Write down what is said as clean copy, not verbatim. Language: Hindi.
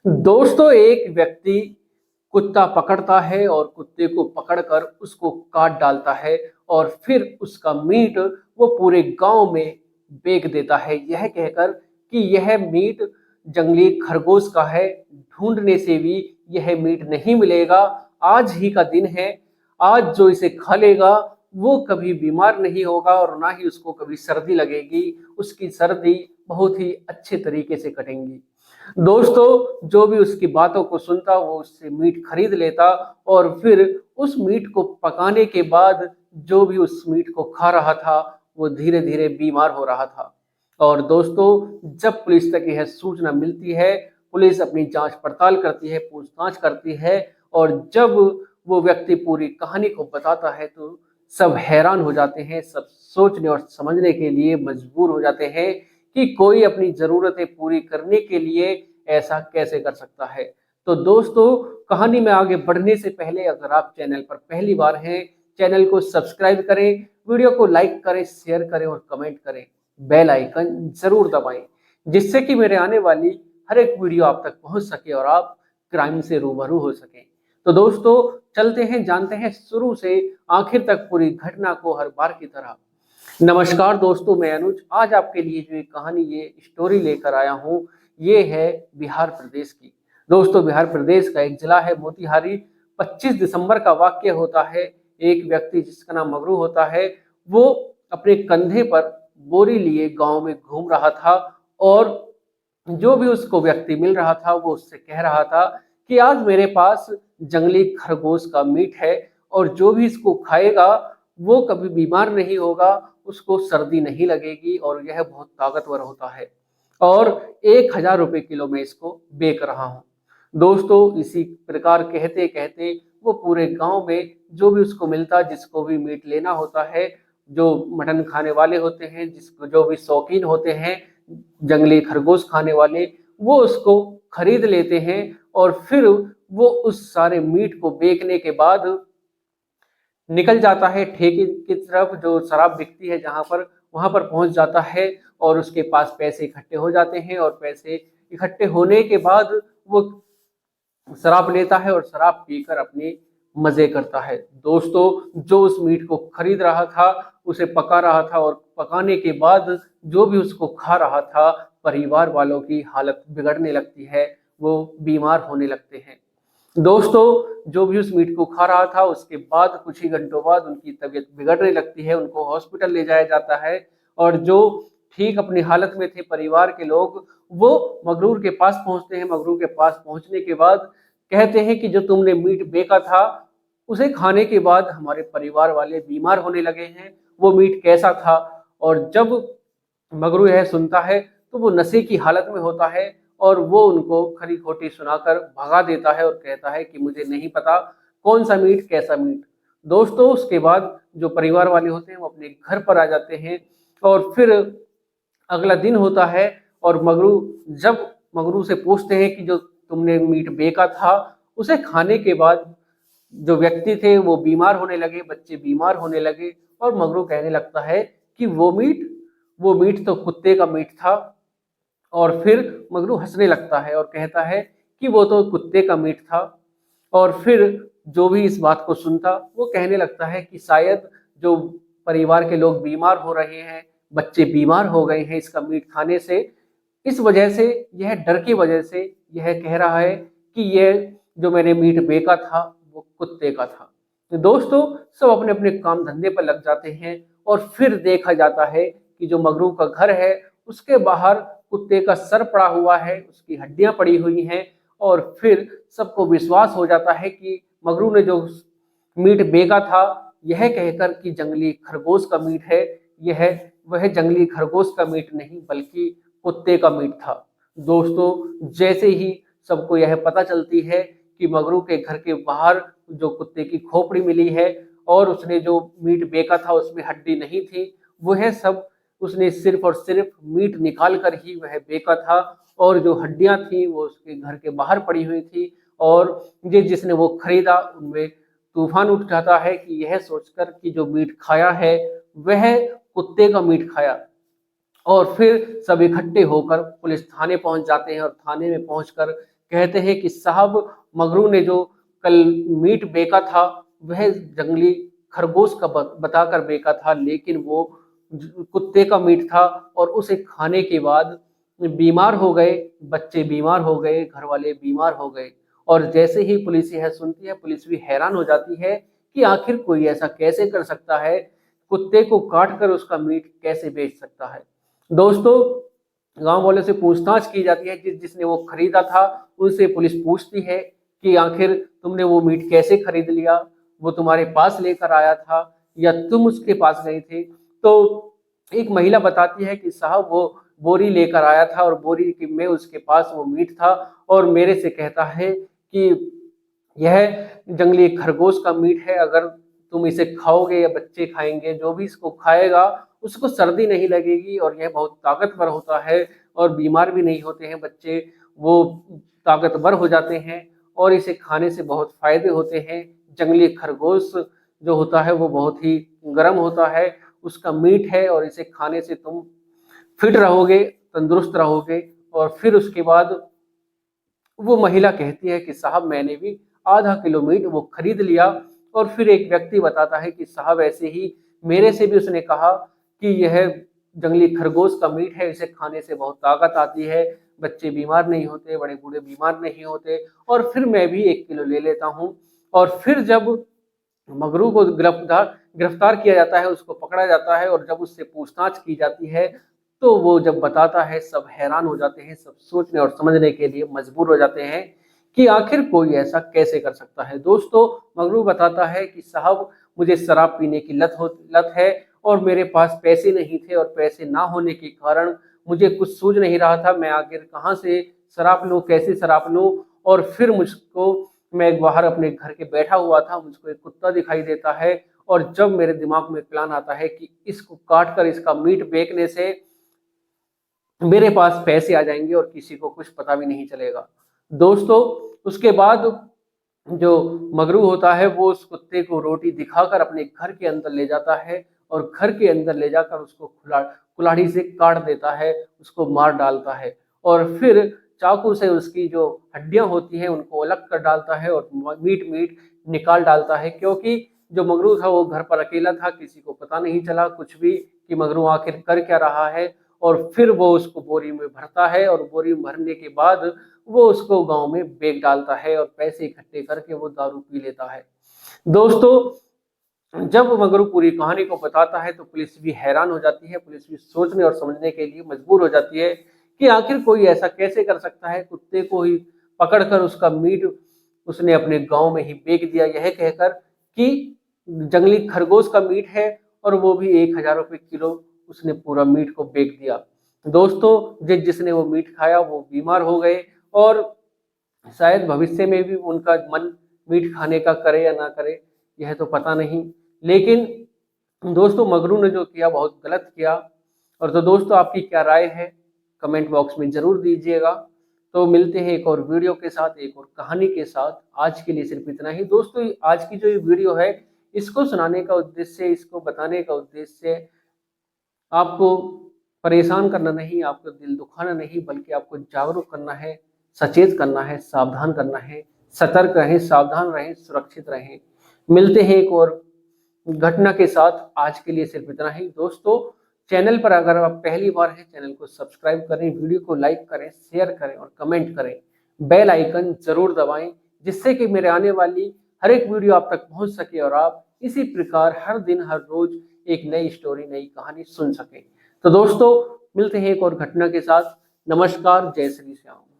दोस्तों, एक व्यक्ति कुत्ता पकड़ता है और कुत्ते को पकड़कर उसको काट डालता है और फिर उसका मीट वो पूरे गांव में बेच देता है, यह कहकर कि यह मीट जंगली खरगोश का है। ढूंढने से भी यह मीट नहीं मिलेगा। आज ही का दिन है। आज जो इसे खा लेगा वो कभी बीमार नहीं होगा और ना ही उसको कभी सर्दी लगेगी। उसकी सर्दी बहुत ही अच्छे तरीके से कटेंगी। दोस्तों, जो भी उसकी बातों को सुनता वो उससे मीट खरीद लेता और फिर उस मीट को पकाने के बाद जो भी उस मीट को खा रहा था वो धीरे धीरे बीमार हो रहा था। और दोस्तों, जब पुलिस तक यह सूचना मिलती है, पुलिस अपनी जांच पड़ताल करती है, पूछताछ करती है और जब वो व्यक्ति पूरी कहानी को बताता है तो सब हैरान हो जाते हैं। सब सोचने और समझने के लिए मजबूर हो जाते हैं कि कोई अपनी जरूरतें पूरी करने के लिए ऐसा कैसे कर सकता है। तो दोस्तों, कहानी में आगे बढ़ने से पहले अगर आप चैनल पर पहली बार हैं, चैनल को सब्सक्राइब करें, वीडियो को लाइक करें, शेयर करें और कमेंट करें। बेल आइकन जरूर दबाएं, जिससे कि मेरे आने वाली हर एक वीडियो आप तक पहुंच सके और आप क्राइम से रूबरू हो सकें। तो दोस्तों, चलते हैं, जानते हैं शुरू से आखिर तक पूरी घटना को हर बार की तरह। नमस्कार दोस्तों, मैं अनुज आज आपके लिए जो एक कहानी, ये स्टोरी लेकर आया हूँ, ये है बिहार प्रदेश की। दोस्तों, बिहार प्रदेश का एक जिला है मोतिहारी। 25 दिसंबर का वाक्य होता है। एक व्यक्ति जिसका नाम मगरू होता है, वो अपने कंधे पर बोरी लिए गांव में घूम रहा था और जो भी उसको व्यक्ति मिल रहा था वो उससे कह रहा था कि आज मेरे पास जंगली खरगोश का मीट है और जो भी इसको खाएगा वो कभी बीमार नहीं होगा, उसको सर्दी नहीं लगेगी और यह बहुत ताकतवर होता है और 1,000 रुपए किलो में इसको बेच रहा हूँ। दोस्तों, इसी प्रकार कहते कहते वो पूरे गांव में जो भी उसको मिलता, जिसको भी मीट लेना होता है, जो मटन खाने वाले होते हैं, जिसको जो भी शौकीन होते हैं जंगली खरगोश खाने वाले, वो उसको खरीद लेते हैं और फिर वो उस सारे मीट को बेचने के बाद निकल जाता है ठेके की तरफ, जो शराब बिकती है जहां पर, वहां पर पहुंच जाता है और उसके पास पैसे इकट्ठे हो जाते हैं और पैसे इकट्ठे होने के बाद वो शराब लेता है और शराब पीकर अपने मजे करता है। दोस्तों, जो उस मीट को खरीद रहा था, उसे पका रहा था और पकाने के बाद जो भी उसको खा रहा था, परिवार वालों की हालत बिगड़ने लगती है, वो बीमार होने लगते हैं। दोस्तों, जो भी उस मीट को खा रहा था उसके बाद कुछ ही घंटों बाद उनकी तबीयत बिगड़ने लगती है, उनको हॉस्पिटल ले जाया जाता है और जो ठीक अपनी हालत में थे परिवार के लोग, वो मगरूर के पास पहुंचते हैं। मगरूर के पास पहुंचने के बाद कहते हैं कि जो तुमने मीट बेचा था उसे खाने के बाद हमारे परिवार वाले बीमार होने लगे हैं, वो मीट कैसा था। और जब मगरू यह सुनता है तो वो नशे की हालत में होता है और वो उनको खरी खोटी सुनाकर भगा देता है और कहता है कि मुझे नहीं पता कौन सा मीट कैसा मीट। दोस्तों, उसके बाद जो परिवार वाले होते हैं वो अपने घर पर आ जाते हैं और फिर अगला दिन होता है और जब मगरू से पूछते हैं कि जो तुमने मीट बेचा था उसे खाने के बाद जो व्यक्ति थे वो बीमार होने लगे, बच्चे बीमार होने लगे और मगरू कहने लगता है कि वो मीट तो कुत्ते का मीट था। और फिर मगरू हंसने लगता है और कहता है कि वो तो कुत्ते का मीट था। और फिर जो भी इस बात को सुनता वो कहने लगता है कि शायद जो परिवार के लोग बीमार हो रहे हैं, बच्चे बीमार हो गए हैं इसका मीट खाने से, इस वजह से, यह डर की वजह से यह कह रहा है कि यह जो मैंने मीट बेचा था वो कुत्ते का था। तो दोस्तों, सब अपने अपने काम धंधे पर लग जाते हैं और फिर देखा जाता है कि जो मगरू का घर है उसके बाहर कुत्ते का सर पड़ा हुआ है, उसकी हड्डियां पड़ी हुई हैं और फिर सबको विश्वास हो जाता है कि मगरू ने जो मीट बेचा था यह कहकर कि जंगली खरगोश का मीट है, यह वह जंगली खरगोश का मीट नहीं बल्कि कुत्ते का मीट था। दोस्तों, जैसे ही सबको यह पता चलती है कि मगरू के घर के बाहर जो कुत्ते की खोपड़ी मिली है और उसने जो मीट बेचा था उसमें हड्डी नहीं थी, वह सब उसने सिर्फ और सिर्फ मीट निकाल कर ही वह बेचा था और जो हड्डियां थी वो उसके घर के बाहर पड़ी हुई थी। और ये जिसने वो खरीदा उनमें तूफान उठ जाता है कि यह सोचकर कि जो मीट खाया है वह कुत्ते का मीट खाया। और फिर सब इकट्ठे होकर पुलिस थाने पहुंच जाते हैं और थाने में पहुंचकर कहते हैं कि साहब मगरू ने जो कल मीट बेका था वह जंगली खरगोश का बताकर बेका था, लेकिन वो कुत्ते का मीट था और उसे खाने के बाद बीमार हो गए, बच्चे बीमार हो गए, घर वाले बीमार हो गए। और जैसे ही पुलिस यह सुनती है, पुलिस भी हैरान हो जाती है कि आखिर कोई ऐसा कैसे कर सकता है, कुत्ते को काट कर उसका मीट कैसे बेच सकता है। दोस्तों, गांव वालों से पूछताछ की जाती है, जिसने वो खरीदा था उनसे पुलिस पूछती है कि आखिर तुमने वो मीट कैसे खरीद लिया, वो तुम्हारे पास लेकर आया था या तुम उसके पास गए थे। तो एक महिला बताती है कि साहब वो बोरी लेकर आया था और बोरी की में उसके पास वो मीट था और मेरे से कहता है कि यह जंगली खरगोश का मीट है, अगर तुम इसे खाओगे या बच्चे खाएंगे, जो भी इसको खाएगा उसको सर्दी नहीं लगेगी और यह बहुत ताकतवर होता है और बीमार भी नहीं होते हैं बच्चे, वो ताकतवर हो जाते हैं और इसे खाने से बहुत फायदे होते हैं। जंगली खरगोश जो होता है वो बहुत ही गर्म होता है, उसका मीट है और इसे खाने से तुम फिट रहोगे, तंदुरुस्त रहोगे। और फिर उसके बाद वो महिला कहती है कि साहब मैंने भी आधा किलो मीट वो खरीद लिया। और फिर एक व्यक्ति बताता है कि साहब ऐसे ही मेरे से भी उसने कहा कि यह जंगली खरगोश का मीट है, इसे खाने से बहुत ताकत आती है, बच्चे बीमार नहीं होते, बड़े बूढ़े बीमार नहीं होते, और फिर मैं भी 1 किलो ले लेता हूँ। और फिर जब मगरू को गिरफ्तार किया जाता है, उसको पकड़ा जाता है और जब उससे पूछताछ की जाती है तो वो जब बताता है सब हैरान हो जाते हैं, सब सोचने और समझने के लिए मजबूर हो जाते हैं कि आखिर कोई ऐसा कैसे कर सकता है। दोस्तों, मगरू बताता है कि साहब मुझे शराब पीने की लत है और मेरे पास पैसे नहीं थे और पैसे ना होने के कारण मुझे कुछ सूझ नहीं रहा था, मैं आखिर कहाँ से शराब लूँ, कैसे शराब लूँ। और फिर मुझको मैं बाहर अपने घर के बैठा हुआ था, मुझको एक कुत्ता दिखाई देता है और जब मेरे दिमाग में प्लान आता है कि इसको काट कर इसका मीट बेचने से मेरे पास पैसे आ जाएंगे और किसी को कुछ पता भी नहीं चलेगा। दोस्तों, उसके बाद जो मगरू होता है वो उस कुत्ते को रोटी दिखाकर अपने घर के अंदर ले जाता है और घर के अंदर ले जाकर उसको कुल्हाड़ी से काट देता है, उसको मार डालता है और फिर चाकू से उसकी जो हड्डियां होती हैं उनको अलग कर डालता है और मीट मीट निकाल डालता है। क्योंकि जो मगरू था वो घर पर अकेला था, किसी को पता नहीं चला कुछ भी कि मगरू आखिर कर क्या रहा है। और फिर वो उसको बोरी में भरता है और बोरी में भरने के बाद वो उसको गांव में बेच डालता है और पैसे इकट्ठे करके वो दारू पी लेता है। दोस्तों, जब मगरू पूरी कहानी को बताता है तो पुलिस भी हैरान हो जाती है, पुलिस भी सोचने और समझने के लिए मजबूर हो जाती है कि आखिर कोई ऐसा कैसे कर सकता है, कुत्ते को ही पकड़कर उसका मीट उसने अपने गांव में ही बेच दिया, यह कहकर कि जंगली खरगोश का मीट है और वो भी 1,000 रुपए किलो उसने पूरा मीट को बेच दिया। दोस्तों, जिसने वो मीट खाया वो बीमार हो गए और शायद भविष्य में भी उनका मन मीट खाने का करे या ना करे, यह तो पता नहीं। लेकिन दोस्तों, मगरू ने जो किया बहुत गलत किया। और तो दोस्तों, आपकी क्या राय है कमेंट बॉक्स में जरूर दीजिएगा। तो मिलते हैं एक और वीडियो के साथ, एक और कहानी के साथ। आज के लिए सिर्फ इतना ही। दोस्तों, आज की जो ये वीडियो है इसको सुनाने का उद्देश्य, इसको बताने का उद्देश्य आपको परेशान करना नहीं, आपको दिल दुखाना नहीं, बल्कि आपको जागरूक करना है, सचेत करना है, सावधान करना है। सतर्क रहें, सावधान रहें, सुरक्षित रहें। मिलते हैं एक और घटना के साथ। आज के लिए सिर्फ इतना ही। दोस्तों, चैनल पर अगर आप पहली बार हैं, चैनल को सब्सक्राइब करें, वीडियो को लाइक करें, शेयर करें और कमेंट करें। बेल आइकन जरूर दबाएं, जिससे कि मेरे आने वाली हर एक वीडियो आप तक पहुंच सके और आप इसी प्रकार हर दिन हर रोज एक नई स्टोरी, नई कहानी सुन सकें। तो दोस्तों, मिलते हैं एक और घटना के साथ। नमस्कार, जय श्री श्याम।